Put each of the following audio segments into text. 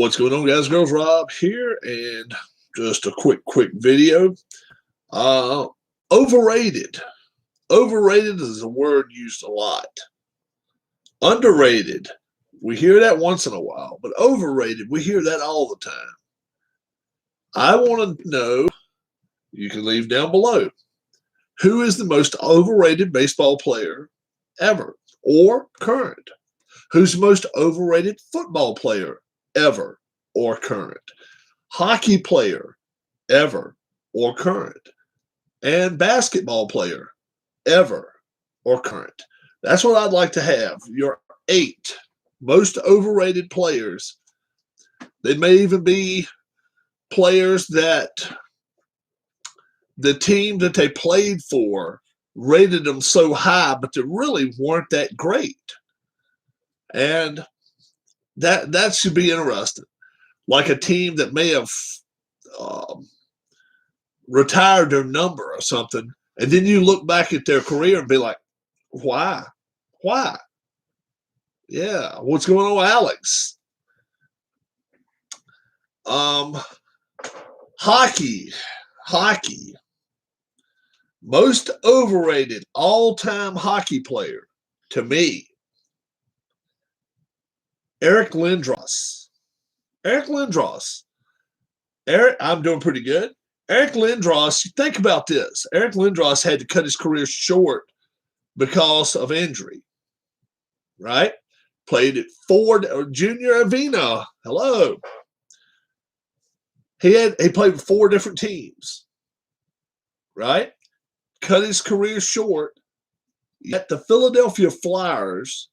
What's going on, guys, girls? Rob here, and just a quick video. Overrated. Overrated is a word used a lot. Underrated. We hear that once in a while, but overrated, we hear that all the time. I want to know, you can leave down below, who is the most overrated baseball player ever or current? Who's the most overrated football player ever or current? Hockey player ever or current? And basketball player ever or current? That's what I'd like to have. Your 8 most overrated players. They may even be players that the team that they played for rated them so high, but they really weren't that great. And that should be interesting. Like a team that may have retired their number or something, and then you look back at their career and be like, why? Why? Yeah, what's going on, Alex? Hockey. Most overrated all-time hockey player to me, Eric Lindros. I'm doing pretty good. Eric Lindros, think about this. Eric Lindros had to cut his career short because of injury, right? Played at Ford or Junior Avina. Hello. He played with 4 different teams, right? Cut his career short. Yet the Philadelphia Flyers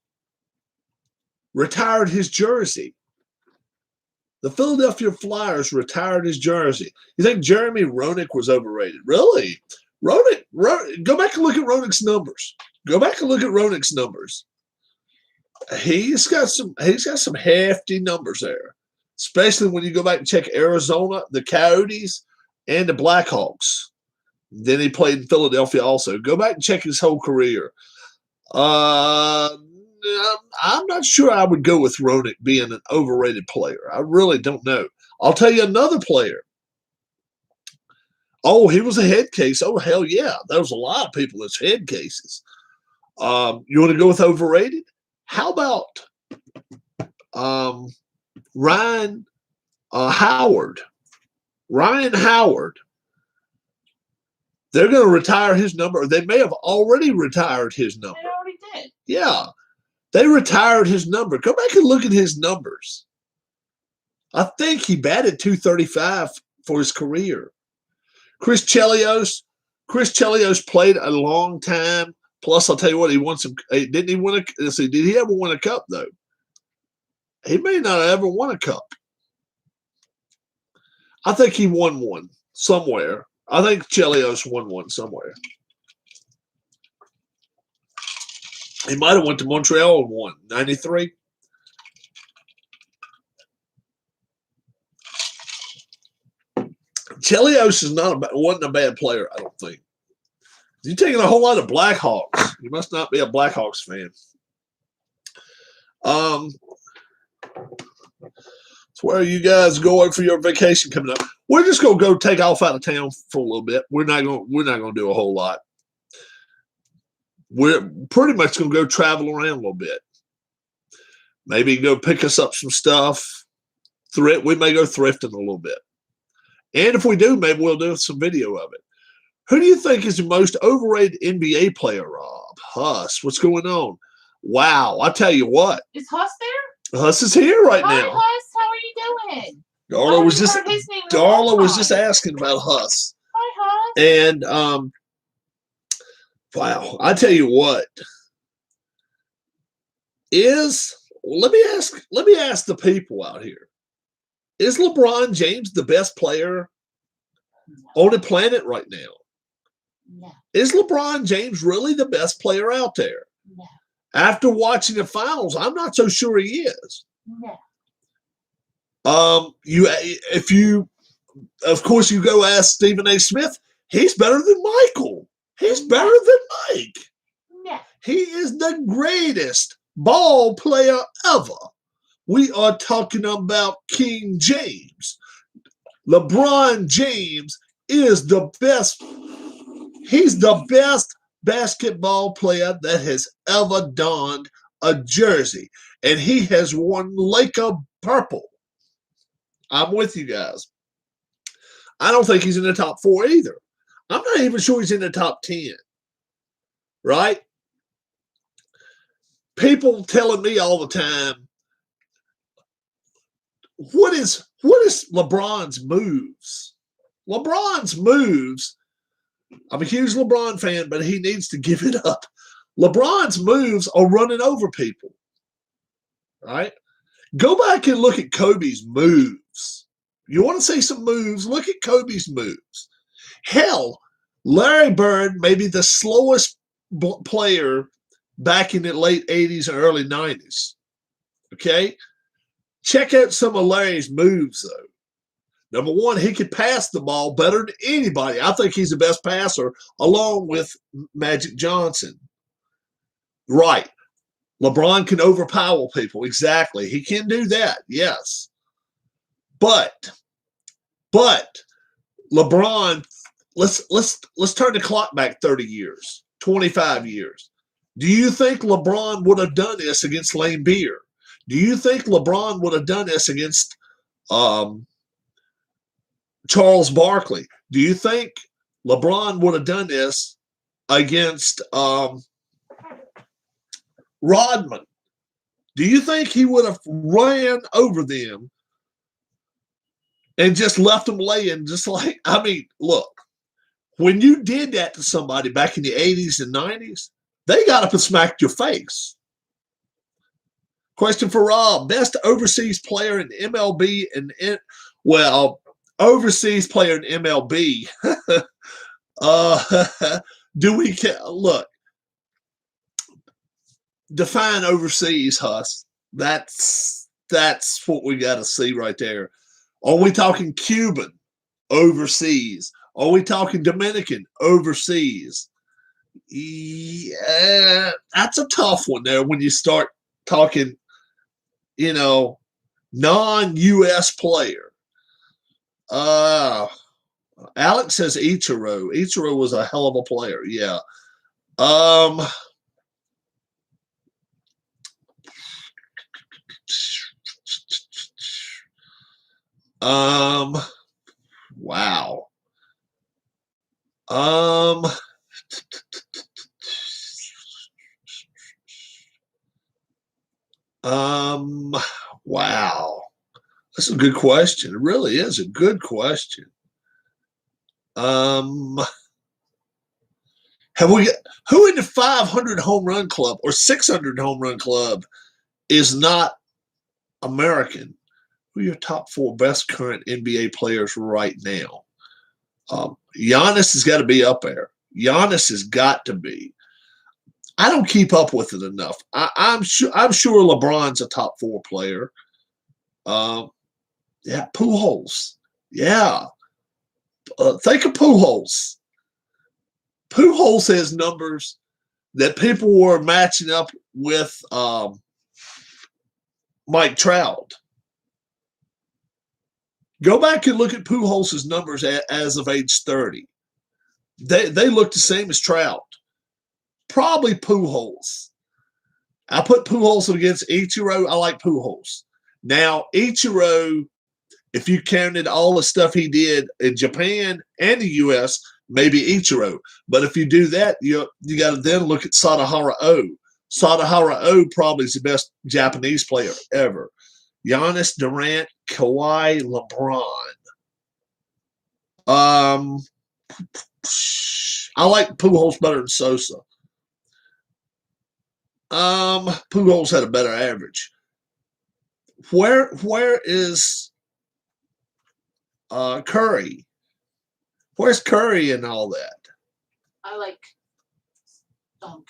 retired his jersey. The Philadelphia Flyers retired his jersey. You think Jeremy Roenick was overrated? Really? Roenick, go back and look at Roenick's numbers. He's got some hefty numbers there, especially when you go back and check Arizona, the Coyotes, and the Blackhawks. Then he played in Philadelphia also. Go back and check his whole career. I'm not sure I would go with Roenick being an overrated player. I really don't know. I'll tell you another player. Oh, he was a head case. Oh, hell yeah. There was a lot of people that's head cases. You want to go with overrated? How about Ryan Howard? Ryan Howard. They're going to retire his number. Or they may have already retired his number. They already did. Yeah. They retired his number. Go back and look at his numbers. I think he batted .235 for his career. Chris Chelios played a long time. Plus, I'll tell you what, he won some. Didn't he win a? Let's see, did he ever win a cup though? He may not have ever won a cup. I think he won one somewhere. I think Chelios won one somewhere. He might have went to Montreal and won 93. Chelios wasn't a bad player, I don't think. You're taking a whole lot of Blackhawks. You must not be a Blackhawks fan. So where are you guys going for your vacation coming up? We're just gonna go take off out of town for a little bit. We're not gonna do a whole lot. We're pretty much going to go travel around a little bit. Maybe go pick us up some stuff. We may go thrifting a little bit. And if we do, maybe we'll do some video of it. Who do you think is the most overrated NBA player, Rob? Huss. What's going on? Wow. I tell you what. Is Huss there? Huss is here right now. Hi, Huss. How are you doing? Darla was just asking about Huss. Hi, Huss. And wow, I tell you what. Let me ask the people out here. Is LeBron James the best player on the planet right now? No. Is LeBron James really the best player out there? No. After watching the finals, I'm not so sure he is. No. Of course, you go ask Stephen A. Smith. He's better than Michael. He's better than Mike. No. He is the greatest ball player ever. We are talking about King James. LeBron James is the best. He's the best basketball player that has ever donned a jersey. And he has worn Laker purple. I'm with you guys. I don't think he's in the top 4 either. I'm not even sure he's in the top 10. Right? People telling me all the time, what is LeBron's moves? LeBron's moves, I'm a huge LeBron fan, but he needs to give it up. LeBron's moves are running over people. Right? Go back and look at Kobe's moves. You want to see some moves? Look at Kobe's moves. Hell, Larry Bird may be the slowest player back in the late 80s and early 90s. Okay? Check out some of Larry's moves, though. Number one, he could pass the ball better than anybody. I think he's the best passer along with Magic Johnson. Right. LeBron can overpower people. Exactly. He can do that. Yes. But LeBron, let's turn the clock back 30 years, 25 years. Do you think LeBron would have done this against Lane Beer? Do you think LeBron would have done this against Charles Barkley? Do you think LeBron would have done this against Rodman? Do you think he would have ran over them and just left them laying? Just like, I mean, look, when you did that to somebody back in the 80s and 90s, they got up and smacked your face. Question for Rob. Best overseas player in MLB overseas player in MLB. Look, define overseas, Huss. That's what we got to see right there. Are we talking Cuban overseas? Are we talking Dominican overseas? Yeah, that's a tough one there when you start talking, non-U.S. player. Alex says Ichiro. Ichiro was a hell of a player. Yeah. Wow. Wow. That's a good question. It really is a good question. Have we got who in the 500 home run club or 600 home run club is not American? Who are your top 4 best current NBA players right now? Giannis has got to be up there. Giannis has got to be. I don't keep up with it enough. I'm sure LeBron's a top 4 player. Yeah, Pujols. Yeah. Think of Pujols. Pujols has numbers that people were matching up with Mike Trout. Go back and look at Pujols' numbers as of age 30. They look the same as Trout. Probably Pujols. I put Pujols against Ichiro. I like Pujols. Now, Ichiro, if you counted all the stuff he did in Japan and the U.S., maybe Ichiro. But if you do that, you got to then look at Sadahara O. Sadahara O probably is the best Japanese player ever. Giannis, Durant, Kawhi, LeBron. I like Pujols better than Sosa. Pujols had a better average. Where is Curry? Where's Curry and all that? I like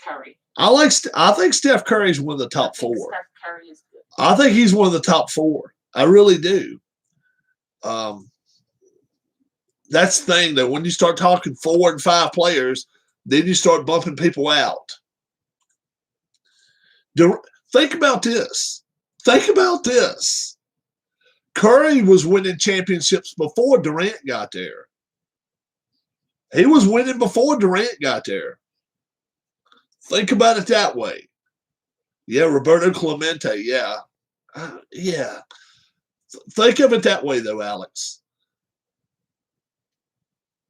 Curry. I think Steph Curry's one of the top 4. Steph Curry is good. I think he's one of the top 4. I really do. That's the thing, that when you start talking 4 and 5 players, then you start bumping people out. Think about this. Think about this. Curry was winning championships before Durant got there. He was winning before Durant got there. Think about it that way. Yeah, Roberto Clemente. Yeah. Yeah. Think of it that way, though, Alex.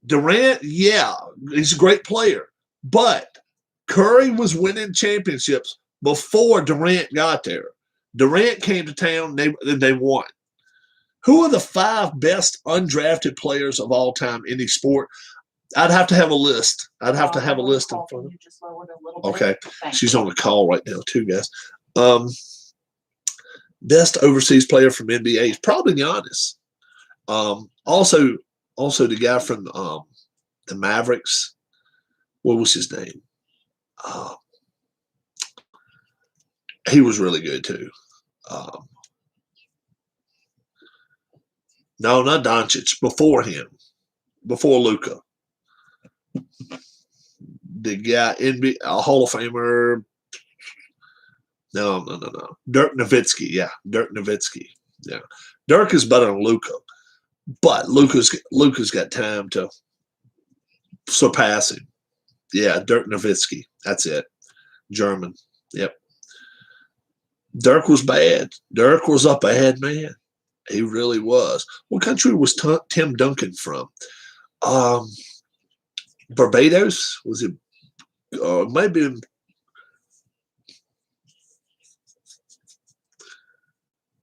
Durant, yeah, he's a great player. But Curry was winning championships before Durant got there. Durant came to town, they won. Who are the 5 best undrafted players of all time in any sport? I'd have to have a list. I'd have to have a list in front of me. Just lower it a little bit. Okay. Thank She's you. on a call right now, too, guys. Best overseas player from NBA is probably Giannis. Also the guy from the Mavericks. What was his name? He was really good too. No, not Doncic. Before him, before Luka, the guy a Hall of Famer. No. Dirk Nowitzki. Yeah, Dirk Nowitzki. Yeah, Dirk is better than Luka, but Luka's got time to surpass him. Yeah, Dirk Nowitzki. That's it. German. Yep. Dirk was bad. Dirk was a bad man. He really was. What country was Tim Duncan from? Barbados? Was it? Maybe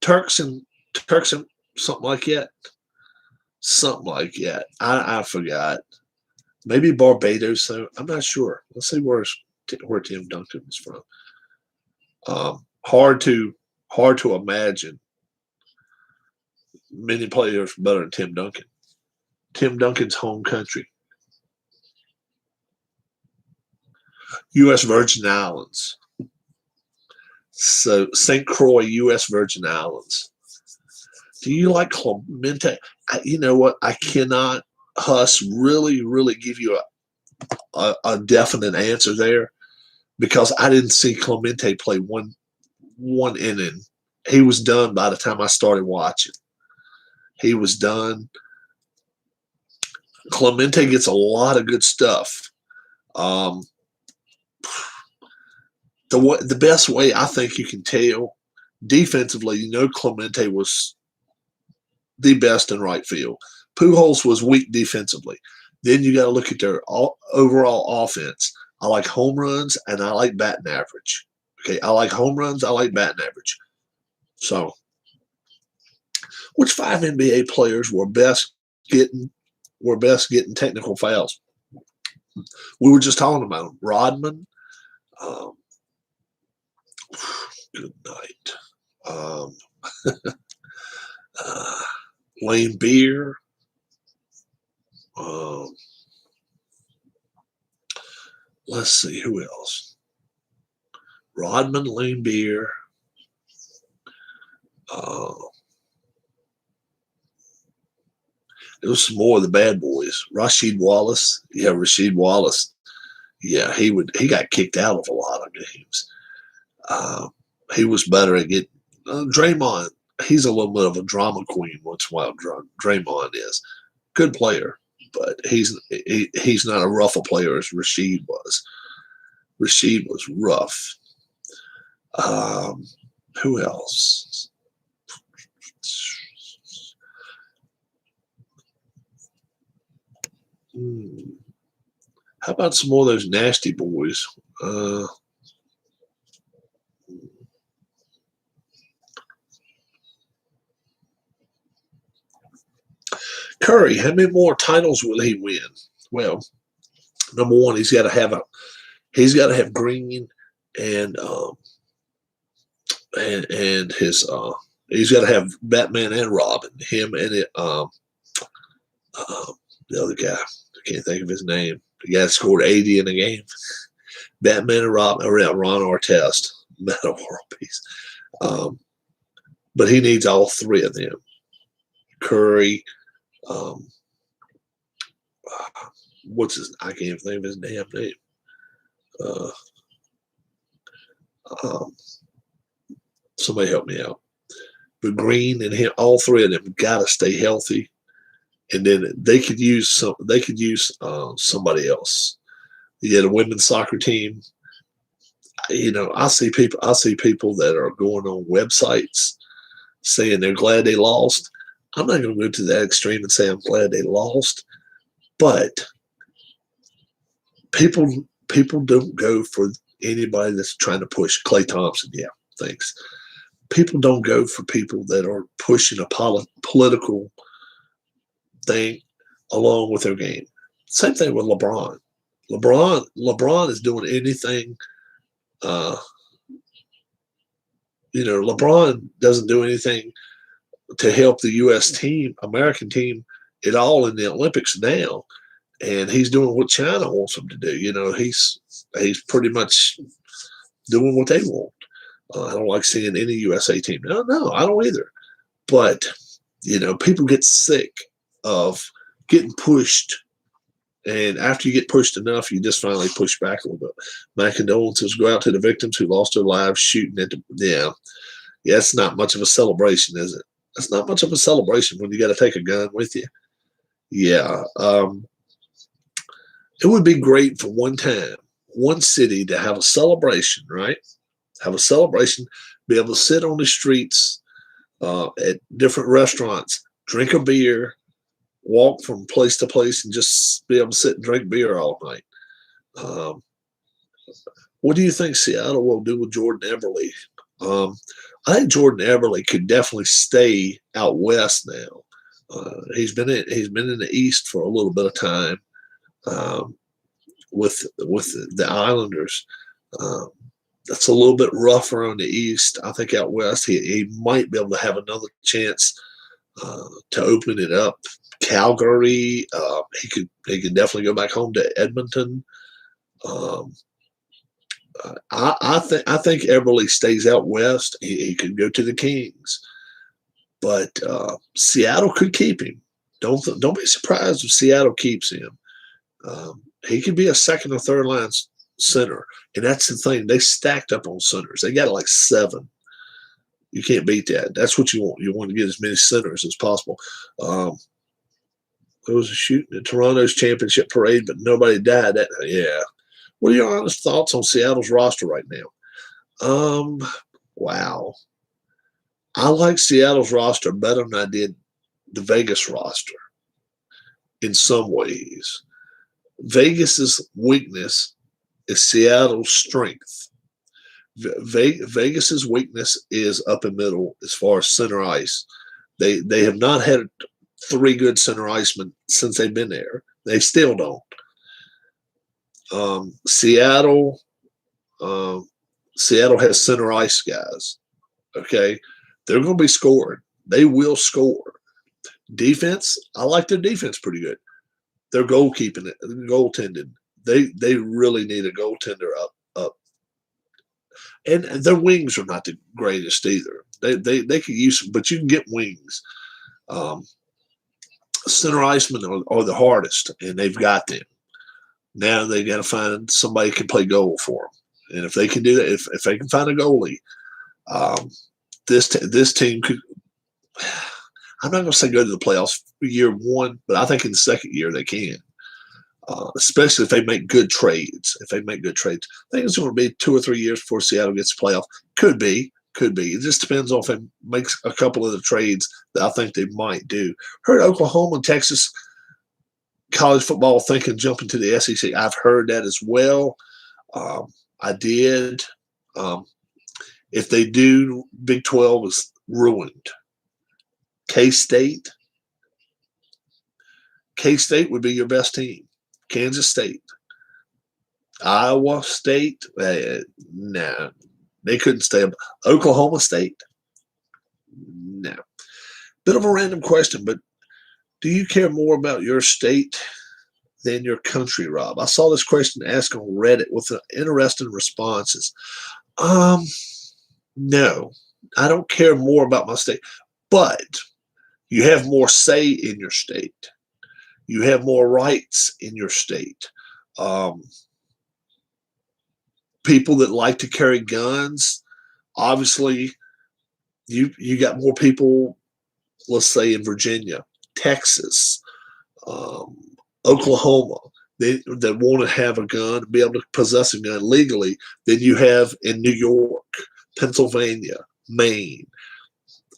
Turks and something like that. Something like that. I forgot. Maybe Barbados. So I'm not sure. Let's see where Tim Duncan is from. Hard to imagine many players better than Tim Duncan. Tim Duncan's home country. U.S. Virgin Islands. So St. Croix, U.S. Virgin Islands. Do you like Clemente? You know what? I cannot, Huss, really give you a definite answer there because I didn't see Clemente play one inning. He was done by the time I started watching. He was done. Clemente gets a lot of good stuff. The best way I think you can tell defensively, Clemente was the best in right field. Pujols was weak defensively. Then you got to look at their overall offense. I like home runs and I like batting average. Okay, I like home runs. I like batting average. So, which 5 NBA players were best getting technical fouls? We were just talking about them. Rodman. Good night. Lane Beer. Let's see who else. Rodman, Lane Beer. It was some more of the bad boys. Rasheed Wallace. Yeah, Rasheed Wallace. Yeah, he got kicked out of a lot of games. He was better at getting Draymond. He's a little bit of a drama queen once in a while. Draymond is good player, but he's not a rough a player as Rasheed was. Rasheed was rough. Who else? How about some more of those nasty boys? Curry, how many more titles will he win? Well, number one, he's got to have Green and his he's got to have Batman and Robin, him and the other guy. I can't think of his name. The guy scored 80 in a game. Batman and Robin, Ron Artest, Meta World Peace. But he needs all 3 of them. Curry. I can't even think of his damn name. Somebody help me out. but Green and him, all three of them got to stay healthy, and then they could use some. They could use somebody else. You had a women's soccer team. I see people. I see people that are going on websites saying they're glad they lost. I'm not going to go to that extreme and say I'm glad they lost, but people don't go for anybody that's trying to push. Klay Thompson, yeah, thanks. People don't go for people that are pushing a political thing along with their game. Same thing with LeBron. LeBron is doing anything. Uh, LeBron doesn't do anything to help the U.S. team, American team, at all in the Olympics now, and he's doing what China wants him to do. He's pretty much doing what they want. I don't like seeing any USA team. No, I don't either. But people get sick of getting pushed, and after you get pushed enough, you just finally push back a little bit. My condolences go out to the victims who lost their lives shooting at the. Yeah, it's not much of a celebration, is it? It's not much of a celebration when you got to take a gun with you. Yeah, it would be great for one time, one city to have a celebration, right? Have a celebration, be able to sit on the streets at different restaurants, drink a beer, walk from place to place, and just be able to sit and drink beer all night. What do you think Seattle will do with Jordan Eberle? I think Jordan Eberle could definitely stay out west now. He's been in the East for a little bit of time with the Islanders. That's a little bit rougher on the East. I think out west he might be able to have another chance to open it up. Calgary, he could definitely go back home to Edmonton. I think Eberle stays out west. He could go to the Kings, but Seattle could keep him. Don't be surprised if Seattle keeps him. He could be a second or third line center, and that's the thing. They stacked up on centers. They got like 7. You can't beat that. That's what you want. You want to get as many centers as possible. There was a shooting at Toronto's championship parade, but nobody died. Yeah. What are your honest thoughts on Seattle's roster right now? Wow. I like Seattle's roster better than I did the Vegas roster in some ways. Vegas's weakness is Seattle's strength. Vegas's weakness is up and middle as far as center ice. They have not had 3 good center icemen since they've been there. They still don't. Seattle has center ice guys. Okay, they're going to be scoring. They will score. Defense, I like their defense pretty good. They're goaltending. They really need a goaltender up. And their wings are not the greatest either. They could use them, but you can get wings. Center icemen are the hardest, and they've got them. Now they got to find somebody who can play goal for them. And if they can do that, if they can find a goalie, this team could. I'm not going to say go to the playoffs for year 1, but I think in the second year they can. Especially if they make good trades. I think it's going to be 2 or 3 years before Seattle gets to playoff. Could be. It just depends on if they make a couple of the trades that I think they might do. Heard Oklahoma and Texas college football thinking jumping to the SEC. I've heard that as well. I did. If they do, Big 12 is ruined. K-State would be your best team. Kansas State. Iowa State, no. They couldn't stay up. Oklahoma State, no. Bit of a random question, but do you care more about your state than your country, Rob? I saw this question asked on Reddit with interesting responses. No, I don't care more about my state, but you have more say in your state. You have more rights in your state. People that like to carry guns, obviously, you got more people, let's say in Virginia, Texas, um, Oklahoma, that want to have a gun and be able to possess a gun legally than you have in New York, Pennsylvania, Maine.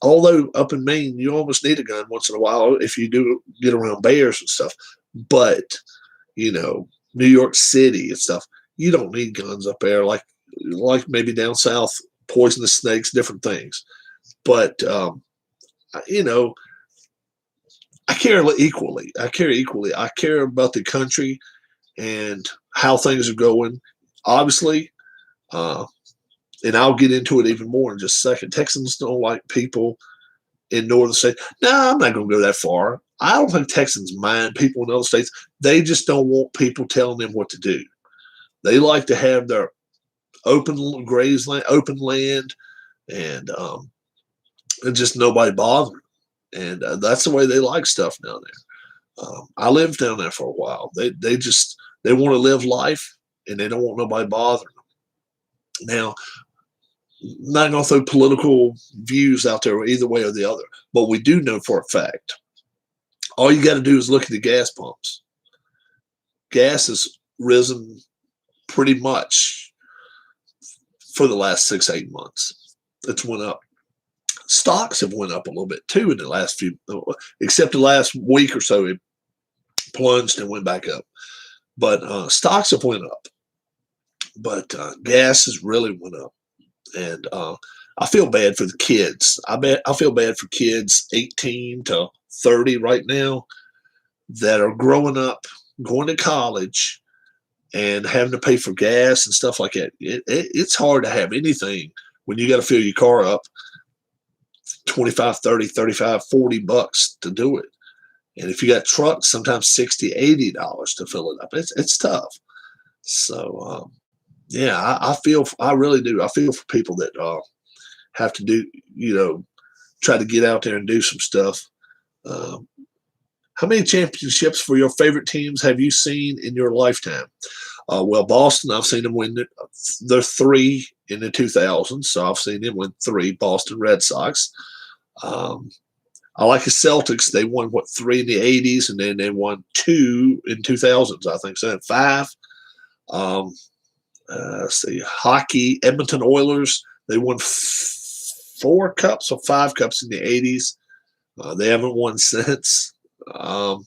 Although up in Maine, you almost need a gun once in a while if you do get around bears and stuff. But, New York City and stuff, you don't need guns up there like maybe down south, poisonous snakes, different things. But, you know, I care equally. I care equally. I care about the country and how things are going. Obviously, and I'll get into it even more in just a second. Texans don't like people in northern states. No, I'm not going to go that far. I don't think Texans mind people in other states. They just don't want people telling them what to do. They like to have their open grazed land, open land, and just nobody bothering. And that's the way they like stuff down there. I lived down there for a while. They want to live life, and they don't want nobody bothering them. Now, I'm not going to throw political views out there either way or the other, but we do know for a fact. All you got to do is look at the gas pumps. Gas has risen pretty much for the last 6-8 months. It's went up. Stocks have went up a little bit too in the last few, except the last week or so, it plunged and went back up. But stocks have went up. But gas has really went up. And I feel bad for the kids. I feel bad for kids 18 to 30 right now that are growing up, going to college, and having to pay for gas and stuff like that. It's hard to have anything when you got to fill your car up 25, 30, 35, 40 bucks to do it. And if you got trucks, sometimes $60, $80 to fill it up. It's tough. So, yeah, I really do. I feel for people that have to do, try to get out there and do some stuff. How many championships for your favorite teams have you seen in your lifetime? Well, Boston, I've seen them win. They're 3 in the 2000s, so I've seen them win 3. Boston Red Sox. I like the Celtics. They won 3 in the 80s, and then they won 2 in 2000s. I think so. 5. Let's see, hockey. Edmonton Oilers. They won 4 cups or 5 cups in the 80s. They haven't won since. Let's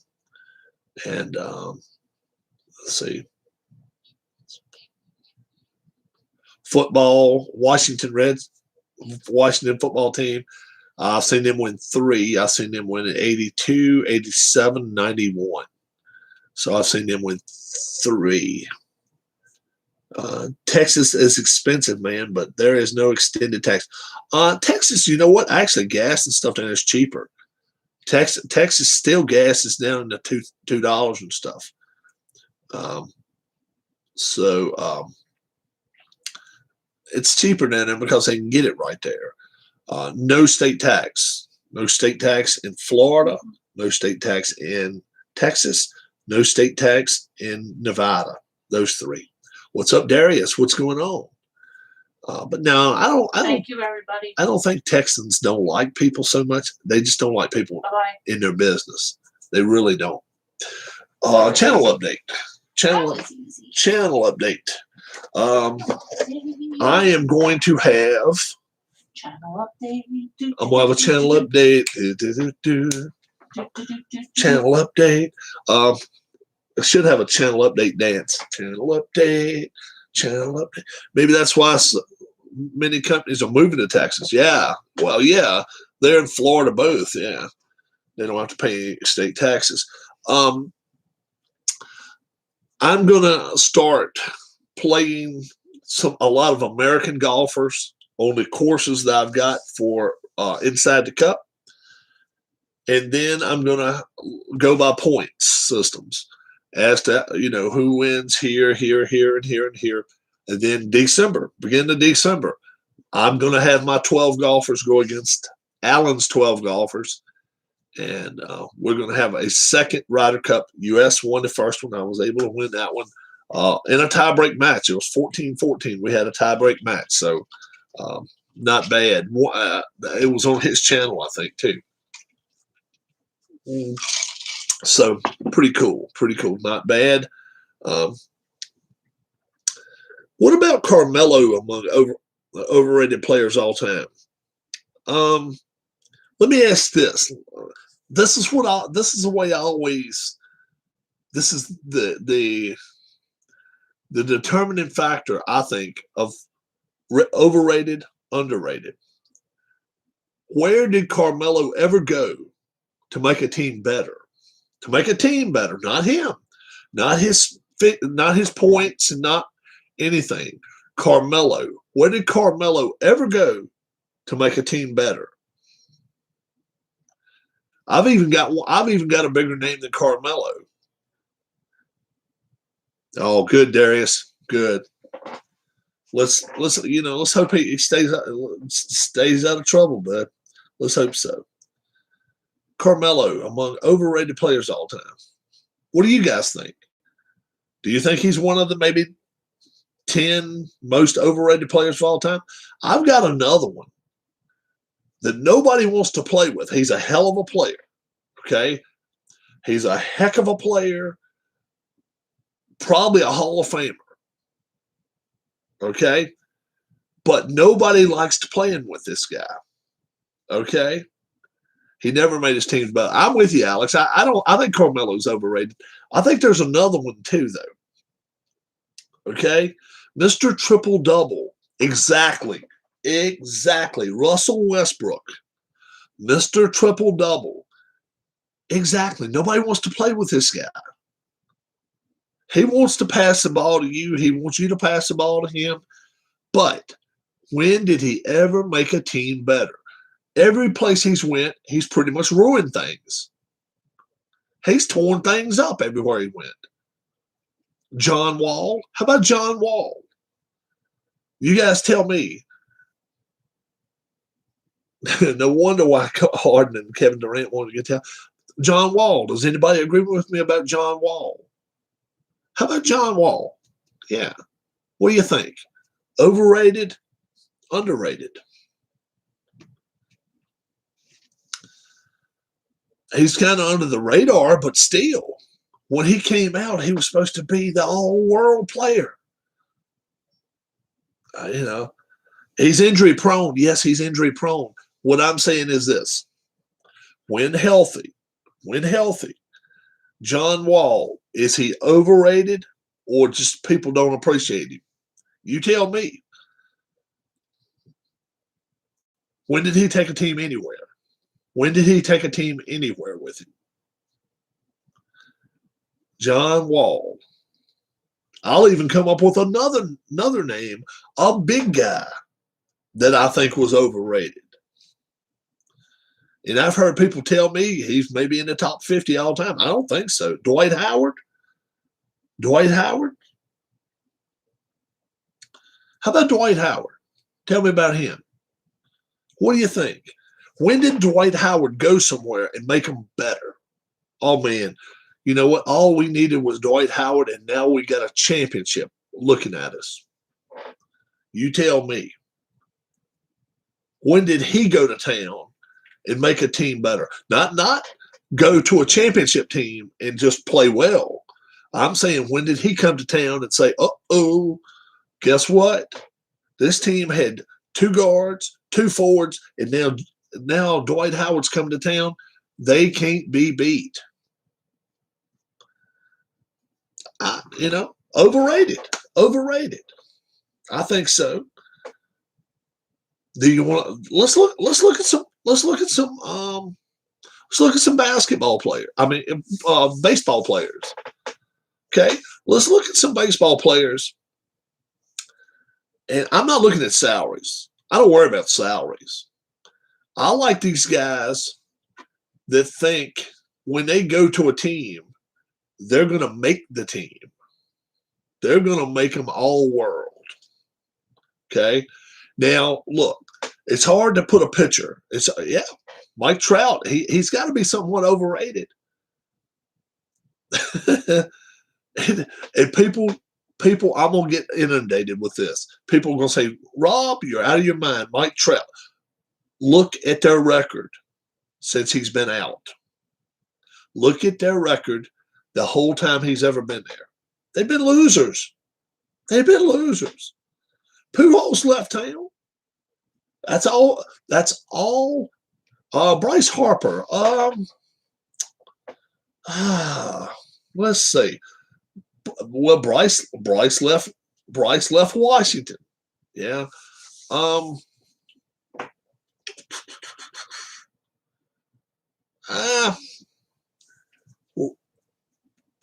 see. Football, Washington football team. I've seen them win 3. I've seen them win in 82, 87, 91. So I've seen them win 3. Texas is expensive, man, but there is no extended tax. Texas, you know what? Actually, gas and stuff down there is cheaper. Texas still gas is down in the $2 and stuff. So it's cheaper down there because they can get it right there. No state tax. No state tax in Florida. No state tax in Texas. No state tax in Nevada. Those 3. What's up, Darius? What's going on? But no, I don't. Thank you, everybody. I don't think Texans don't like people so much. They just don't like people in their business. They really don't. Channel update. Channel update. I am going to have. Channel update. I'm going to have a channel update. Channel update. I should have a channel update dance. Channel update. Maybe that's why many companies are moving to Texas. Yeah. Well, yeah. They're in Florida both. Yeah. They don't have to pay state taxes. I'm going to start playing a lot of American golfers on the courses that I've got for Inside the Cup. And then I'm going to go by points systems as to, who wins here, and here, and here. And then beginning of December, I'm going to have my 12 golfers go against Allen's 12 golfers. And we're going to have a second Ryder Cup. U.S. won the first one. I was able to win that one in a tiebreak match. It was 14-14. We had a tiebreak match. So Not bad. It was on his channel, I think, too. So pretty cool. Pretty cool. Not bad. What about Carmelo among overrated players all time? Let me ask this. This is the way I always. This is the determining factor, I think, of overrated, underrated. Where did Carmelo ever go to make a team better? To make a team better, not him, not his points, and not anything. Carmelo. Where did Carmelo ever go to make a team better? I've even got a bigger name than Carmelo. Oh, good, Darius. Good. Let's hope he stays out of trouble, bud. Let's hope so. Carmelo among overrated players all time. What do you guys think? Do you think he's one of the maybe 10 most overrated players of all time? I've got another one that nobody wants to play with. He's a hell of a player. Okay? He's a heck of a player. Probably a Hall of Famer. Okay? But nobody likes to playing with this guy. Okay? He never made his teams better. I'm with you, Alex. I think Carmelo's overrated. I think there's another one too, though. Okay? Mr. Triple Double. Exactly. Russell Westbrook. Mr. Triple Double. Exactly. Nobody wants to play with this guy. He wants to pass the ball to you. He wants you to pass the ball to him. But when did he ever make a team better? Every place he's went, he's pretty much ruined things. He's torn things up everywhere he went. John Wall. How about John Wall? You guys tell me. No wonder why Harden and Kevin Durant wanted to get down. John Wall. Does anybody agree with me about John Wall? How about John Wall? Yeah. What do you think? Overrated? Underrated? He's kind of under the radar, but still, when he came out, he was supposed to be the all-world player. He's injury prone. Yes, he's injury prone. What I'm saying is this. When healthy, John Wall, is he overrated or just people don't appreciate him? You tell me. When did he take a team anywhere? When did he take a team anywhere with him? John Wall. I'll even come up with another name, a big guy that I think was overrated. And I've heard people tell me he's maybe in the top 50 all time. I don't think so. Dwight Howard? How about Dwight Howard? Tell me about him. What do you think? When did Dwight Howard go somewhere and make them better? Oh, man. You know what? All we needed was Dwight Howard, and now we got a championship looking at us. You tell me. When did he go to town and make a team better? Not go to a championship team and just play well. I'm saying, when did he come to town and say, uh-oh, guess what? This team had 2 guards, 2 forwards, and now Dwight Howard's coming to town. They can't be beat. Overrated. I think so. Do you want? Let's look at some basketball players. Baseball players. Okay, let's look at some baseball players. And I'm not looking at salaries. I don't worry about salaries. I like these guys that think when they go to a team, they're going to make the team. They're going to make them all world. Okay? Now, look, it's hard to put a pitcher. Mike Trout, he's got to be somewhat overrated. and people People, I'm going to get inundated with this. People are going to say, Rob, you're out of your mind. Mike Trout. Look at their record since he's been out. Look at their record the whole time he's ever been there. They've been losers. They've been losers. Pujols left town. That's all. That's all. Bryce Harper. Let's see. Well, Bryce left. Bryce left Washington. Yeah.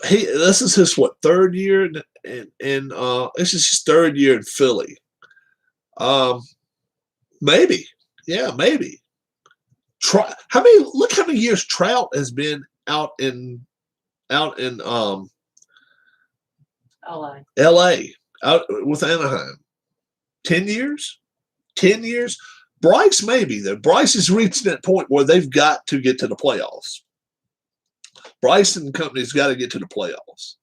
This is his third year in this is his third year in Philly. Maybe. Yeah, maybe. Look how many years Trout has been out in LA. out with Anaheim. 10 years? 10 years? Bryce maybe though. Bryce is reaching that point where they've got to get to the playoffs. Bryce and company's got to get to the playoffs.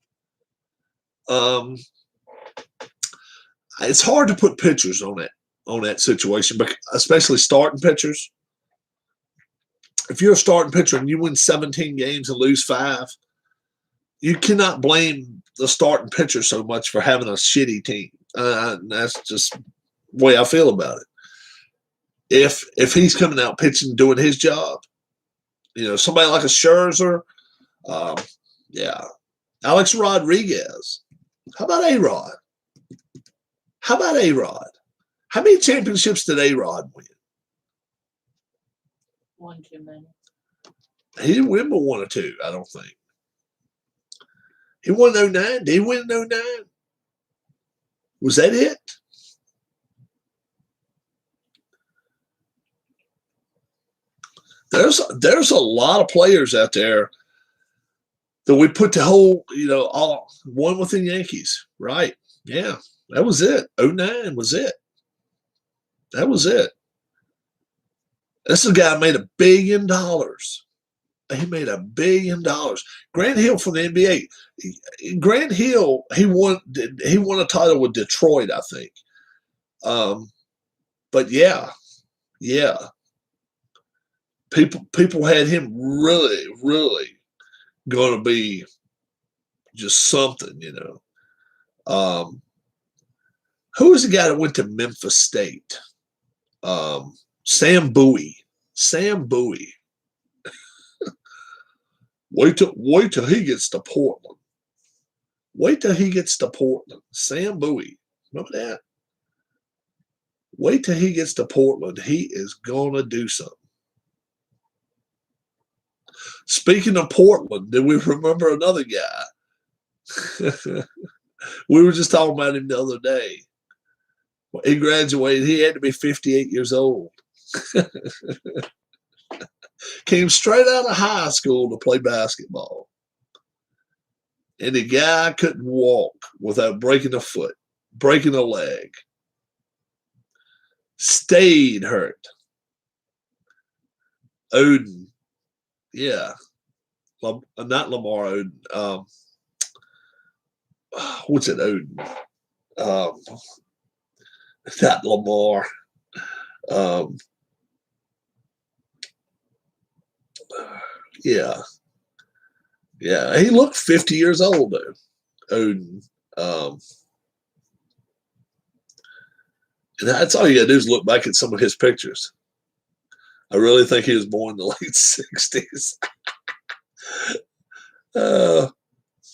It's hard to put pitchers on that situation, but especially starting pitchers. If you're a starting pitcher and you win 17 games and lose 5, you cannot blame the starting pitcher so much for having a shitty team. That's just the way I feel about it. If he's coming out pitching, doing his job, somebody like a Scherzer, Alex Rodriguez. How about A-Rod? How many championships did A-Rod win? One too many. He didn't win but 1 or 2, I don't think. He won 09. Did he win in 09? Was that it? There's a lot of players out there that we put the whole, all one with the Yankees, right? Yeah, that was it. 09 was it. That was it. This is a guy who made $1 billion. He made $1 billion. Grant Hill from the NBA. Grant Hill, he won a title with Detroit, I think. But yeah. People had him really, really going to be just something, Who was the guy that went to Memphis State? Sam Bowie. Sam Bowie. Wait till he gets to Portland. Wait till he gets to Portland. Sam Bowie. Remember that? Wait till he gets to Portland. He is going to do something. Speaking of Portland, did we remember another guy? We were just talking about him the other day. He graduated. He had to be 58 years old. Came straight out of high school to play basketball. And the guy couldn't walk without breaking a foot, breaking a leg. Stayed hurt. Odin. Yeah. Not Lamar Odin. What's it, Odin? Not Lamar. Yeah. He looked 50 years old though. Odin. And that's all you gotta do is look back at some of his pictures. I really think he was born in the late 60s.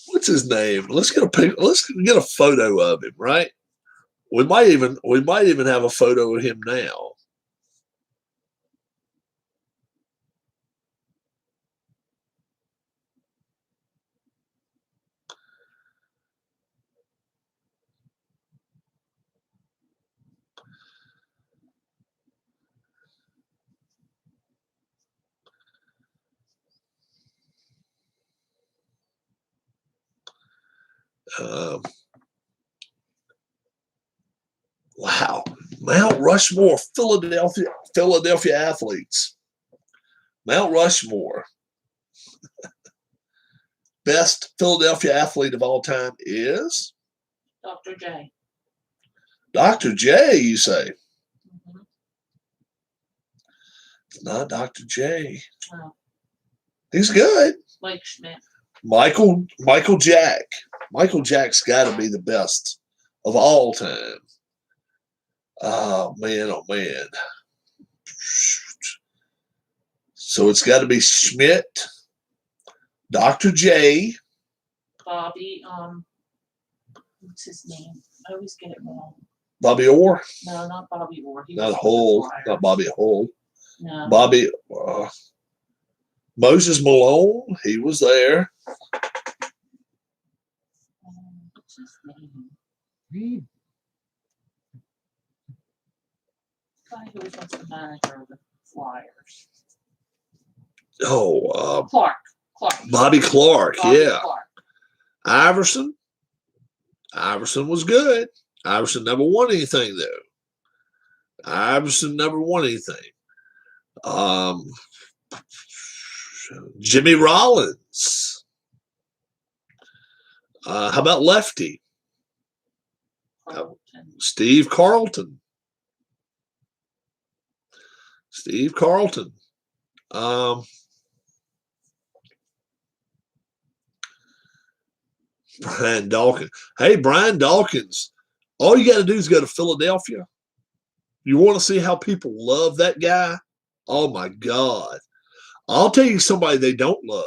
What's his name? Let's get a photo of him, right? We might even have a photo of him now. Wow. Mount Rushmore, Philadelphia athletes. Mount Rushmore. Best Philadelphia athlete of all time is Dr. J. Dr. J, you say? Mm-hmm. It's not Dr. J. Oh, He's good. Blake Schmidt. Michael Jack. Michael Jack's got to be the best of all time. Oh man. So it's got to be Schmidt, Dr. J. Bobby, what's his name? I always get it wrong. Bobby Orr. No, not Bobby Orr. He Not was Hull. the Flyers. Not Bobby Hull. No. Bobby. Moses Malone. He was there. What's his name? Guy who was once the manager of the Flyers. Oh, Clark. Bobby Clark. Bobby Yeah. Clark. Iverson. Iverson was good. Iverson never won anything though. Iverson never won anything. Jimmy Rollins. How about Lefty? Carlton. Steve Carlton. Steve Carlton. Brian Dawkins. Hey, Brian Dawkins. All you got to do is go to Philadelphia. You want to see how people love that guy? Oh, my God. I'll tell you somebody they don't love.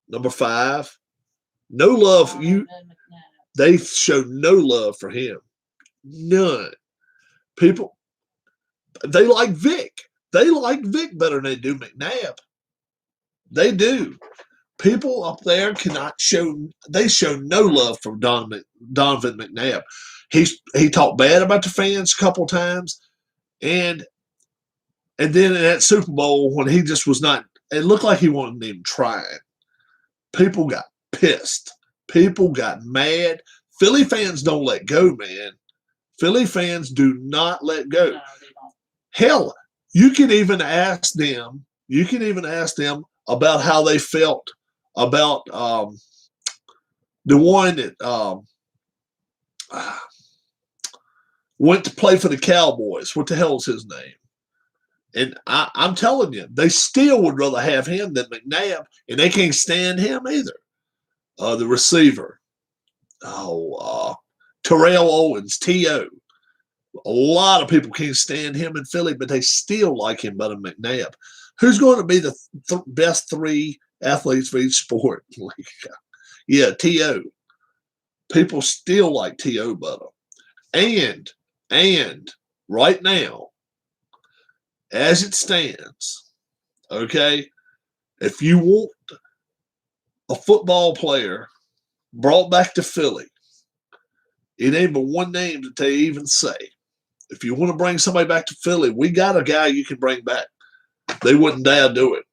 Number 5. No love. They show no love for him. None. People, they like Vic. They like Vic better than they do McNabb. They do. People up there they show no love for Donovan McNabb. He talked bad about the fans a couple times. And then in that Super Bowl when he just was not, it looked like he wasn't even trying. People got pissed. People got mad. Philly fans don't let go, man. Philly fans do not let go. No, they don't. Hell, you can even ask them about how they felt about the one that went to play for the Cowboys. What the hell is his name? And I'm telling you, they still would rather have him than McNabb, and they can't stand him either. The receiver. Terrell Owens, T.O. A lot of people can't stand him in Philly, but they still like him better than McNabb. Who's going to be the best 3 athletes for each sport? Yeah, T.O. People still like T.O. better. And right now, as it stands, okay, if you want a football player brought back to Philly, it ain't but one name that they even say. If you want to bring somebody back to Philly, we got a guy you can bring back. They wouldn't dare do it.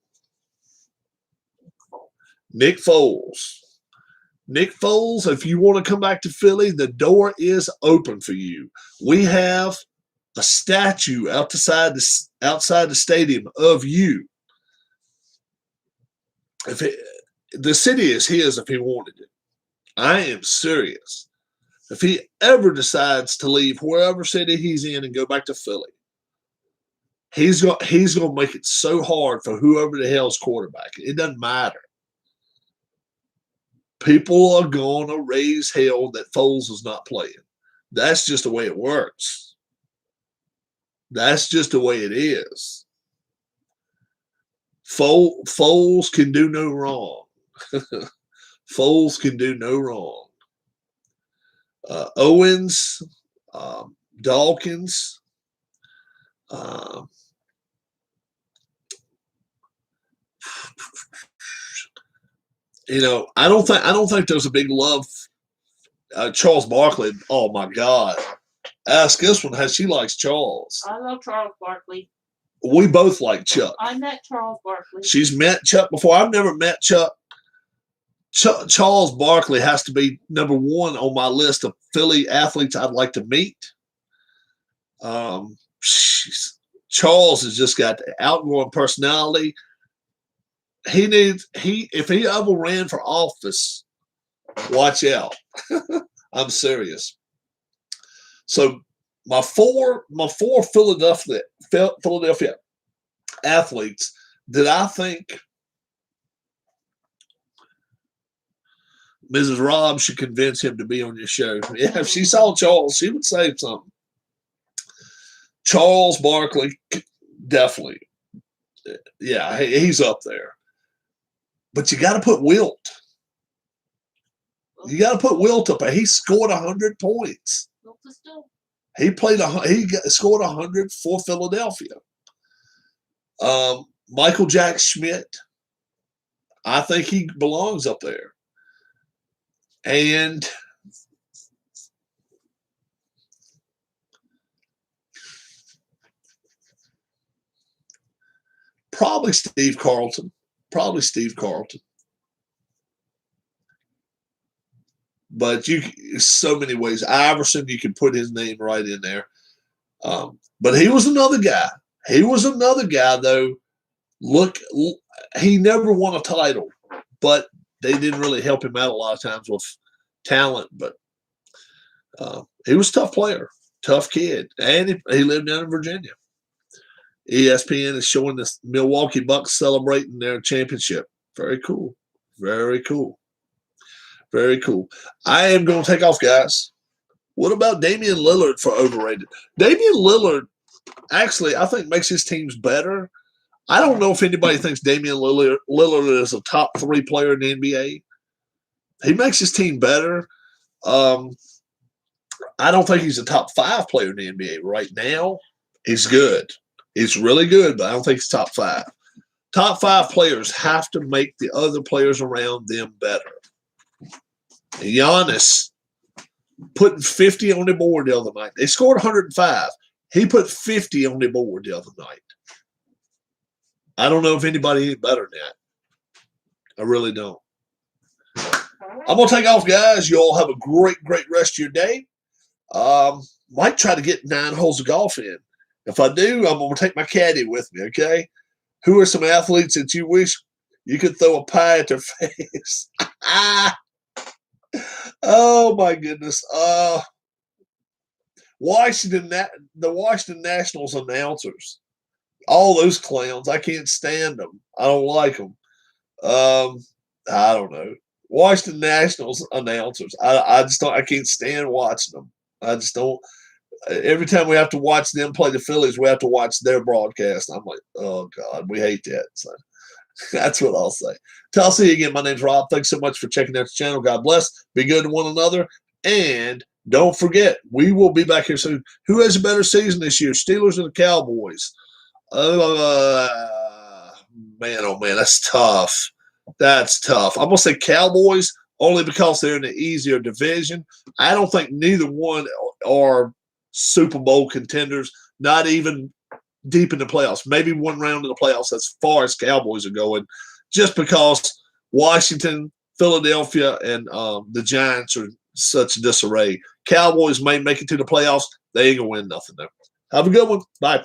Nick Foles. Nick Foles, if you want to come back to Philly, the door is open for you. We have a statue outside the stadium of you. The city is his if he wanted it. I am serious. If he ever decides to leave wherever city he's in and go back to Philly, he's going to make it so hard for whoever the hell's quarterback. It doesn't matter. People are going to raise hell that Foles is not playing. That's just the way it works. That's just the way it is. Foles can do no wrong. Foles can do no wrong. Owens, Dawkins, I don't think there's a big love. Charles Barkley. Oh my God! Ask this one how she likes Charles. I love Charles Barkley. We both like Chuck. I met Charles Barkley. She's met Chuck before. I've never met Chuck. Charles Barkley has to be number 1 on my list of Philly athletes I'd like to meet. Charles has just got the outgoing personality. If he ever ran for office, Watch out. I'm serious. So my four Philadelphia athletes that I think Mrs. Rob should convince him to be on your show. Yeah, if she saw Charles, she would say something. Charles Barkley, definitely. Yeah, he's up there. But you got to put Wilt. You got to put Wilt up there. He scored 100 points. He scored 100 for Philadelphia. Michael Jack Schmidt, I think he belongs up there. And probably Steve Carlton. But so many ways. Iverson, you can put his name right in there. But he was another guy. Though. Look, he never won a title, but they didn't really help him out a lot of times with talent. But he was a tough player, tough kid, and he lived down in Virginia. ESPN is showing the Milwaukee Bucks celebrating their championship. Very cool. Very cool. Very cool. I am going to take off, guys. What about Damian Lillard for overrated? Damian Lillard, actually, I think makes his teams better. I don't know if anybody thinks Damian Lillard is a top 3 player in the NBA. He makes his team better. I don't think he's a top 5 player in the NBA right now. He's good. He's really good, but I don't think he's top 5. Top 5 players have to make the other players around them better. Giannis putting 50 on the board the other night. They scored 105. He put 50 on the board the other night. I don't know if anybody any better than that. I really don't. I'm going to take off, guys. You all have a great, great rest of your day. Might try to get 9 holes of golf in. If I do, I'm going to take my caddy with me, okay? Who are some athletes that you wish you could throw a pie at their face? Oh, my goodness. The Washington Nationals announcers. All those clowns. I can't stand them. I don't like them. I don't know. Washington Nationals announcers. I just don't. I can't stand watching them. I just don't. Every time we have to watch them play the Phillies, we have to watch their broadcast. I'm like, oh God, we hate that. So that's what I'll say. Till I'll see you again. My name's Rob. Thanks so much for checking out the channel. God bless. Be good to one another. And don't forget, we will be back here soon. Who has a better season this year, Steelers or the Cowboys? Man, oh man, that's tough. That's tough. I'm going to say Cowboys only because they're in the easier division. I don't think neither one are Super Bowl contenders, not even deep in the playoffs. Maybe one round of the playoffs as far as Cowboys are going, just because Washington, Philadelphia, and the Giants are such disarray. Cowboys may make it to the playoffs. They ain't going to win nothing, though. Have a good one. Bye.